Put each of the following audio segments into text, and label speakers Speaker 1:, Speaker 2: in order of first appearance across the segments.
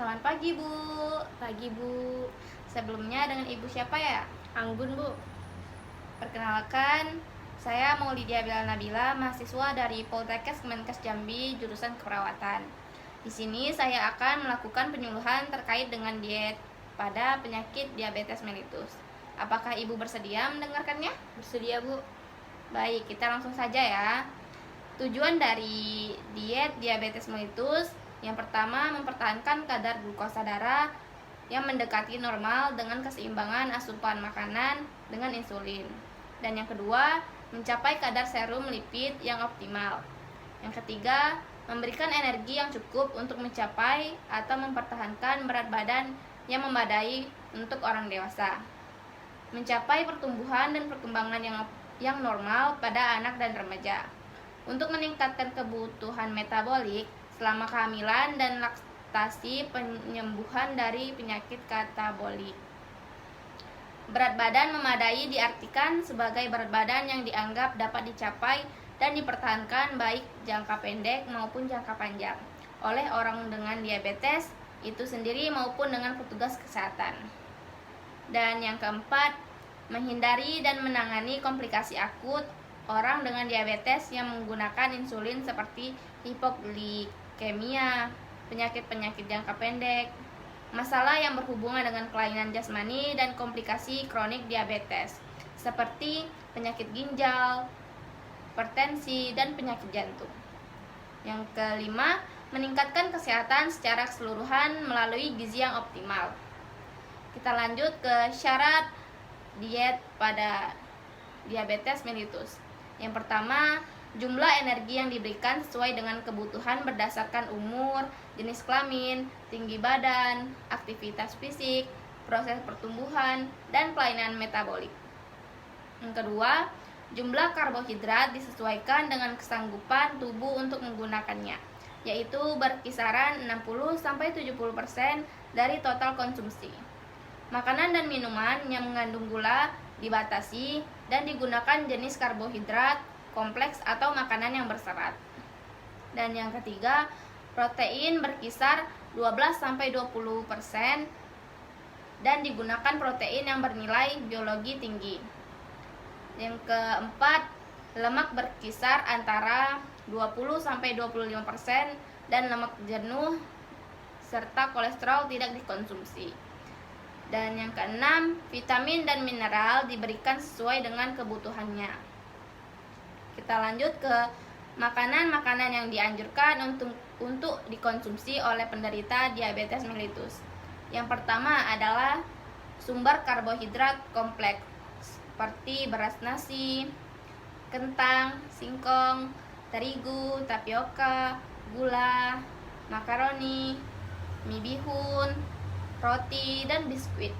Speaker 1: Selamat pagi, Bu.
Speaker 2: Pagi, Bu.
Speaker 1: Sebelumnya dengan Ibu siapa ya?
Speaker 2: Anggun, Bu.
Speaker 1: Perkenalkan, saya Maulidia Bila Nabila, mahasiswa dari Poltekkes Kemenkes Jambi, jurusan keperawatan. Di sini saya akan melakukan penyuluhan terkait dengan diet pada penyakit diabetes mellitus. Apakah Ibu bersedia mendengarkannya?
Speaker 2: Bersedia, Bu.
Speaker 1: Baik, kita langsung saja ya. Tujuan dari diet diabetes mellitus yang pertama, mempertahankan kadar glukosa darah yang mendekati normal dengan keseimbangan asupan makanan dengan insulin. Dan yang kedua, mencapai kadar serum lipid yang optimal. Yang ketiga, memberikan energi yang cukup untuk mencapai atau mempertahankan berat badan yang memadai untuk orang dewasa. Mencapai pertumbuhan dan perkembangan yang normal pada anak dan remaja. Untuk meningkatkan kebutuhan metabolik selama kehamilan dan laktasi, penyembuhan dari penyakit katabolik. Berat badan memadai diartikan sebagai berat badan yang dianggap dapat dicapai dan dipertahankan baik jangka pendek maupun jangka panjang oleh orang dengan diabetes itu sendiri maupun dengan petugas kesehatan. Dan yang keempat, menghindari dan menangani komplikasi akut orang dengan diabetes yang menggunakan insulin seperti hipoglikemia, penyakit-penyakit jangka pendek, masalah yang berhubungan dengan kelainan jasmani dan komplikasi kronik diabetes seperti penyakit ginjal, hipertensi, dan penyakit jantung. Yang kelima, meningkatkan kesehatan secara keseluruhan melalui gizi yang optimal. Kita lanjut ke syarat diet pada diabetes mellitus. Yang pertama, jumlah energi yang diberikan sesuai dengan kebutuhan berdasarkan umur, jenis kelamin, tinggi badan, aktivitas fisik, proses pertumbuhan, dan kelainan metabolik. Yang kedua, jumlah karbohidrat disesuaikan dengan kesanggupan tubuh untuk menggunakannya, yaitu berkisaran 60-70% dari total konsumsi. Makanan dan minuman yang mengandung gula dibatasi dan digunakan jenis karbohidrat kompleks atau makanan yang berserat. Dan yang ketiga, protein berkisar 12-20% dan digunakan protein yang bernilai biologi tinggi. Yang keempat, lemak berkisar antara 20-25% dan lemak jenuh serta kolesterol tidak dikonsumsi. Dan yang keenam, vitamin dan mineral diberikan sesuai dengan kebutuhannya. Kita lanjut ke makanan-makanan yang dianjurkan untuk dikonsumsi oleh penderita diabetes mellitus. Yang pertama adalah sumber karbohidrat kompleks seperti beras nasi, kentang, singkong, terigu, tapioka, gula, makaroni, mie bihun, roti, dan biskuit.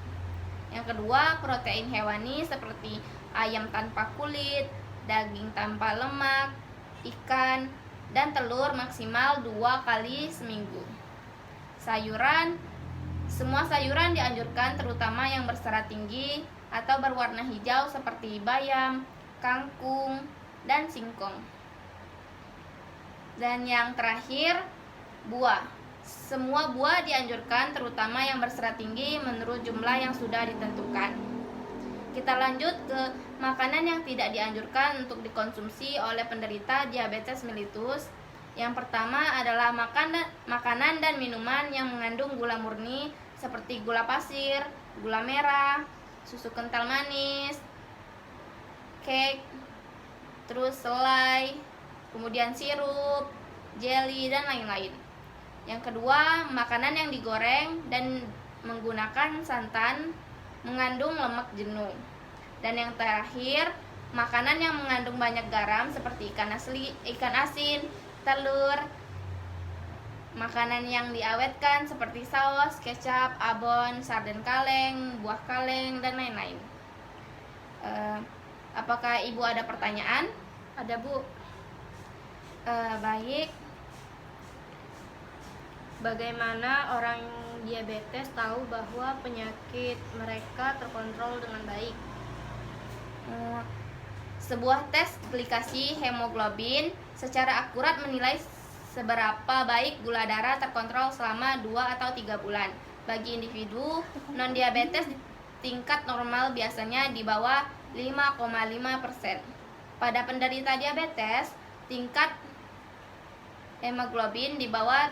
Speaker 1: Yang kedua, protein hewani seperti ayam tanpa kulit, daging tanpa lemak, ikan, dan telur maksimal 2 kali seminggu. Sayuran, semua sayuran dianjurkan terutama yang berserat tinggi atau berwarna hijau seperti bayam, kangkung, dan singkong. Dan yang terakhir, buah. Semua buah dianjurkan terutama yang berserat tinggi menurut jumlah yang sudah ditentukan. Kita lanjut ke makanan yang tidak dianjurkan untuk dikonsumsi oleh penderita diabetes mellitus. Yang pertama adalah makanan dan minuman yang mengandung gula murni seperti gula pasir, gula merah, susu kental manis, cake, terus selai, kemudian sirup, jelly, dan lain-lain. Yang kedua, makanan yang digoreng dan menggunakan santan mengandung lemak jenuh. Dan yang terakhir, makanan yang mengandung banyak garam seperti ikan asin, telur, makanan yang diawetkan seperti saus, kecap, abon, sarden kaleng, buah kaleng, dan lain-lain. Apakah Ibu ada pertanyaan?
Speaker 2: Ada, Bu.
Speaker 1: Baik.
Speaker 2: Bagaimana orang diabetes tahu bahwa penyakit mereka terkontrol dengan baik?
Speaker 1: Sebuah tes glikasi hemoglobin secara akurat menilai seberapa baik gula darah terkontrol selama 2 atau 3 bulan. Bagi individu non-diabetes, tingkat normal biasanya di bawah 5,5%. Pada penderita diabetes, tingkat hemoglobin di bawah